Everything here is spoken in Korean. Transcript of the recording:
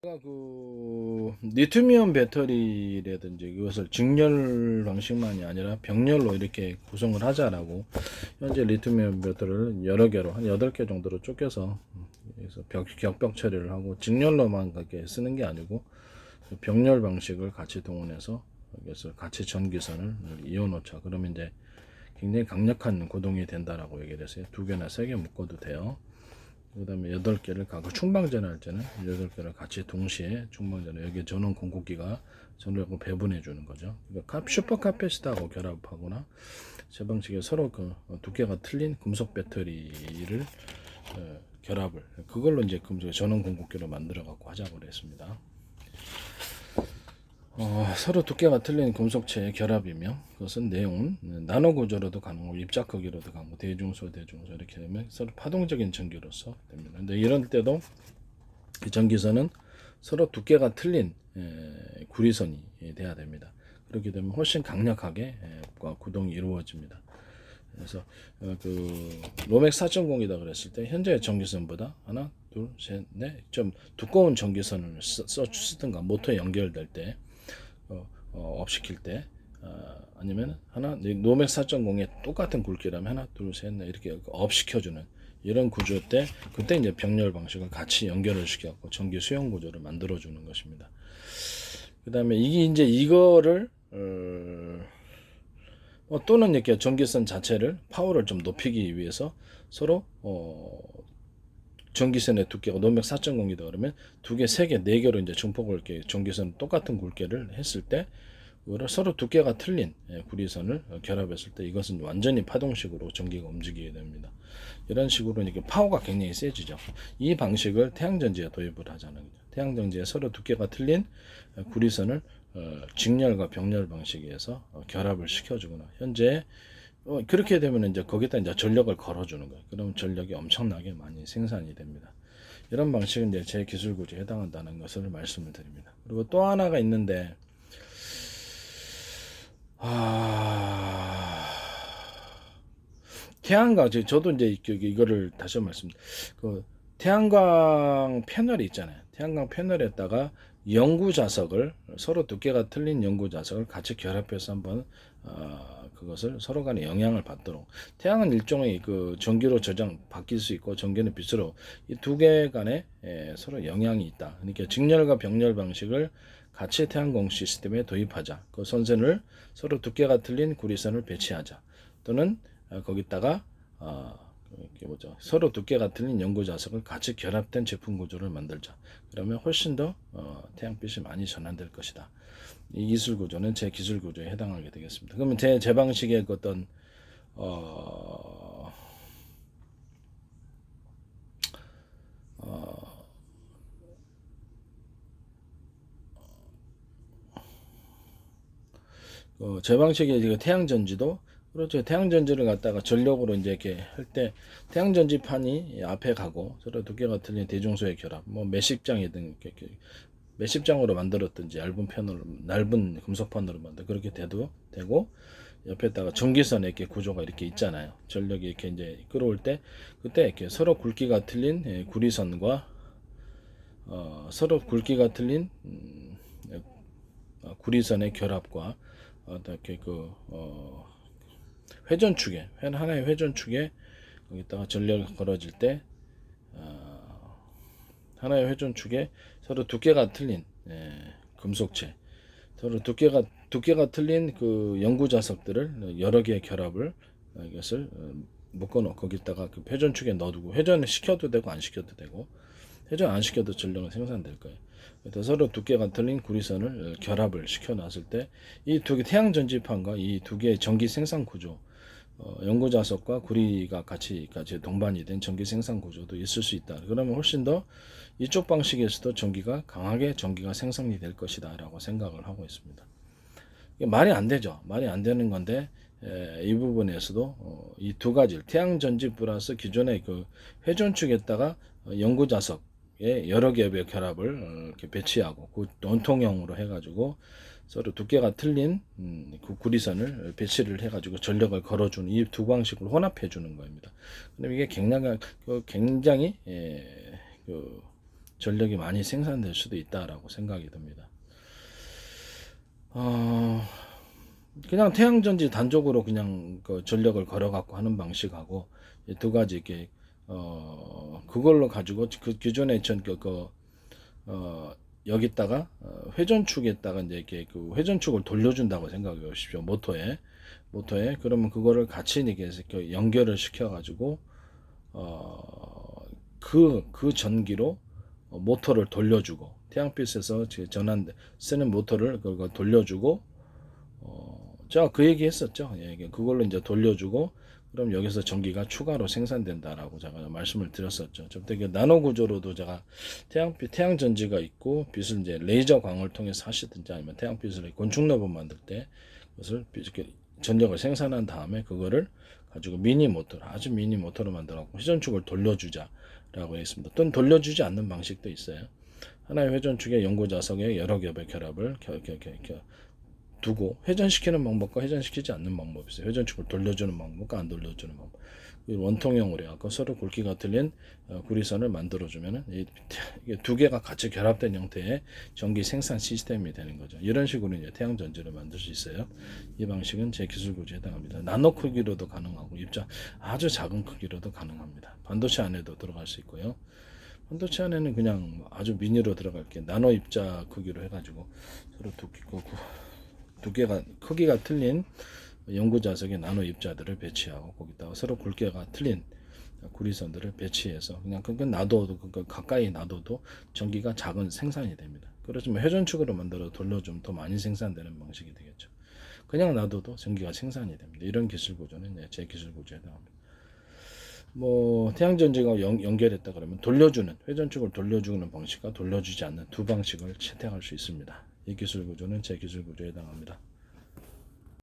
제가 그 리튬이온 배터리라든지 이것을 직렬 방식만이 아니라 병렬로 이렇게 구성을 하자라고 현재 리튬이온 배터리를 여러 개로 한 8개 정도로 쪼개서 그래서 격벽 처리를 하고 직렬로만 그렇게 쓰는 게 아니고 병렬 방식을 같이 동원해서 여기서 같이 전기선을 이어 놓자. 그러면 이제 굉장히 강력한 고동이 된다라고 얘기를 했어요. 2개나 3개 묶어도 돼요. 그 다음에 8개를 갖고 충방전 할 때는 8개를 같이 동시에 충방전에 여기 전원 공급기가 전력을 배분해 주는 거죠. 그러니까 슈퍼 카패시터하고 결합하거나 제 방식에 서로 그 두께가 틀린 금속 배터리를 결합을 그걸로 이제 전원 공급기로 만들어 갖고 하자고 그랬습니다. 서로 두께가 틀린 금속체의 결합이며 그것은 내용은 나노 구조로도 가능하고 입자 크기로도 가능하고 대중소 이렇게 되면 서로 파동적인 전기로서 됩니다. 근데 이런 때도 이 전기선은 서로 두께가 틀린 구리선이 돼야 됩니다. 그렇게 되면 훨씬 강력하게 구동이 이루어집니다. 그래서 그 로맥 4.0이다 그랬을 때 현재의 전기선보다 하나, 둘, 셋, 넷 좀 두꺼운 전기선을 쓰든가 모터에 연결될 때 업시킬 때 아니면 하나 노맥 4.0에 똑같은 굵기라면 하나 둘 셋 넷 이렇게 업시켜주는 이런 구조 때 그때 이제 병렬 방식을 같이 연결을 시켜갖고 전기 수용 구조를 만들어주는 것입니다. 그 다음에 이게 이제 이거를 또는 이렇게 전기선 자체를 파워를 좀 높이기 위해서 서로 전기선의 두께가 노맥 4.0이다 그러면 2개, 3개, 4개로 이제 중폭을 이렇게 전기선 똑같은 굵기를 했을 때 서로 두께가 틀린 구리선을 결합했을 때 이것은 완전히 파동식으로 전기가 움직이게 됩니다. 이런 식으로 이렇게 파워가 굉장히 세지죠. 이 방식을 태양전지에 도입을 하자는 거죠. 태양전지에 서로 두께가 틀린 구리선을 직렬과 병렬 방식에서 결합을 시켜주거나 현재 그렇게 되면 이제 거기다 이제 전력을 걸어주는 거예요. 그러면 전력이 엄청나게 많이 생산이 됩니다. 이런 방식은 이제 제 기술 구조에 해당한다는 것을 말씀을 드립니다. 그리고 또 하나가 있는데, 태양광, 저도 이제 이거를 다시 말씀드립니다. 그 태양광 패널이 있잖아요. 태양광 패널에다가 연구 자석을 서로 두께가 틀린 연구 자석을 같이 결합해서 한번 그것을 서로 간에 영향을 받도록 태양은 일종의 그 전기로 바뀔 수 있고 전기는 빛으로 이 2개 간에 서로 영향이 있다. 그러니까 직렬과 병렬 방식을 같이 태양광 시스템에 도입하자. 그 선선을 서로 두께가 틀린 구리선을 배치하자. 또는 거기다가 서로 두께가 틀린 연구 자석을 같이 결합된 제품 구조를 만들자. 그러면 훨씬 더 태양빛이 많이 전환될 것이다. 이 기술 구조는 제 기술 구조에 해당하게 되겠습니다. 그러면 제 방식의 어떤 제 방식의 태양전지도 그렇죠. 태양전지를 갖다가 전력으로 이제 이렇게 할 때 태양전지판이 앞에 가고 서로 두께가 틀린 대중소의 결합, 뭐 몇십장이든 이렇게 몇십장으로 만들었든지 얇은 금속판으로 그렇게 돼도 되고 옆에다가 전기선에 이렇게 구조가 이렇게 있잖아요. 전력이 이렇게 이제 끌어올 때 그때 이렇게 서로 굵기가 틀린 구리선과 서로 굵기가 틀린 구리선의 결합과 이렇게 회전축에 하나의 회전축에 거기다가 전력이 걸어질 때 하나의 회전축에 서로 두께가 틀린 금속체 서로 두께가 틀린 그 연구 자석들을 여러 개의 결합을 이것을 묶어놓고 거기다가 그 회전축에 넣어두고 회전을 시켜도 되고 안 시켜도 되고 회전 안 시켜도 전력은 생산될 거예요. 그래서 서로 두께가 틀린 구리선을 결합을 시켜놨을 때 이 2개 태양 전지판과 이 2개의 전기 생산 구조 연구 자석과 구리가 같이 동반이 된 전기 생산 구조도 있을 수 있다. 그러면 훨씬 더 이쪽 방식에서도 강하게 전기가 생성이 될 것이다 라고 생각을 하고 있습니다. 이게 말이 안 되죠. 말이 안 되는 건데 이 부분에서도 이 2가지 태양전지 플러스 기존의 그 회전축에다가 연구 자석의 여러 개의 결합을 이렇게 배치하고 그 원통형으로 해가지고 서로 두께가 틀린 그 구리선을 배치를 해가지고 전력을 걸어주는 이 2 방식을 혼합해 주는 겁니다. 그럼 이게 굉장히 전력이 많이 생산될 수도 있다라고 생각이 듭니다. 그냥 태양전지 단적으로 그냥 그 전력을 걸어갖고 하는 방식하고 이 두 가지 이렇게 그걸로 가지고 그 기존에 여기다가 회전축에다가 이제 이렇게 그 회전축을 돌려준다고 생각해 보십시오. 모터에 그러면 그거를 같이 이렇게 연결을 시켜가지고 그 전기로 모터를 돌려주고 태양빛에서 전환 쓰는 모터를 그거 돌려주고 제가 그 얘기 했었죠. 예, 그걸로 이제 돌려주고 그럼 여기서 전기가 추가로 생산된다라고 제가 말씀을 드렸었죠. 좀 되게 나노 구조로도 제가 태양 전지가 있고 빛을 이제 레이저 광을 통해서 하시든지 아니면 태양빛을 곤충 로봇 만들 때 그것을 이렇게 전력을 생산한 다음에 그거를 가지고 아주 미니 모터로 만들어갖고 회전축을 돌려주자라고 했습니다. 또는 돌려주지 않는 방식도 있어요. 하나의 회전축에 연고 자석의 여러 겹의 결합을 두고 회전시키는 방법과 회전시키지 않는 방법이 있어요. 회전축을 돌려주는 방법과 안 돌려주는 방법. 원통형으로 해갖고 서로 굵기가 틀린 구리선을 만들어주면은 이게 두 개가 같이 결합된 형태의 전기 생산 시스템이 되는 거죠. 이런 식으로 이제 태양 전지를 만들 수 있어요. 이 방식은 제 기술 구조에 해당합니다. 나노 크기로도 가능하고 아주 작은 크기로도 가능합니다. 반도체 안에도 들어갈 수 있고요. 반도체 안에는 그냥 아주 미니로 들어갈게 나노 입자 크기로 해가지고 서로 두께가 크기가 틀린 연구 자석의 나노 입자들을 배치하고 거기다가 서로 굵기가 틀린 구리선들을 배치해서 그냥 그건 놔둬도 가까이 놔둬도 전기가 작은 생산이 됩니다. 그렇지만 회전축으로 만들어 돌려주면 더 많이 생산되는 방식이 되겠죠. 그냥 놔둬도 전기가 생산이 됩니다. 이런 기술 구조는 제 기술 구조에 해당합니다. 태양전지가 연결했다 그러면 회전축을 돌려주는 방식과 돌려주지 않는 두 방식을 채택할 수 있습니다. 이 기술 구조는 제 기술 구조에 해당합니다.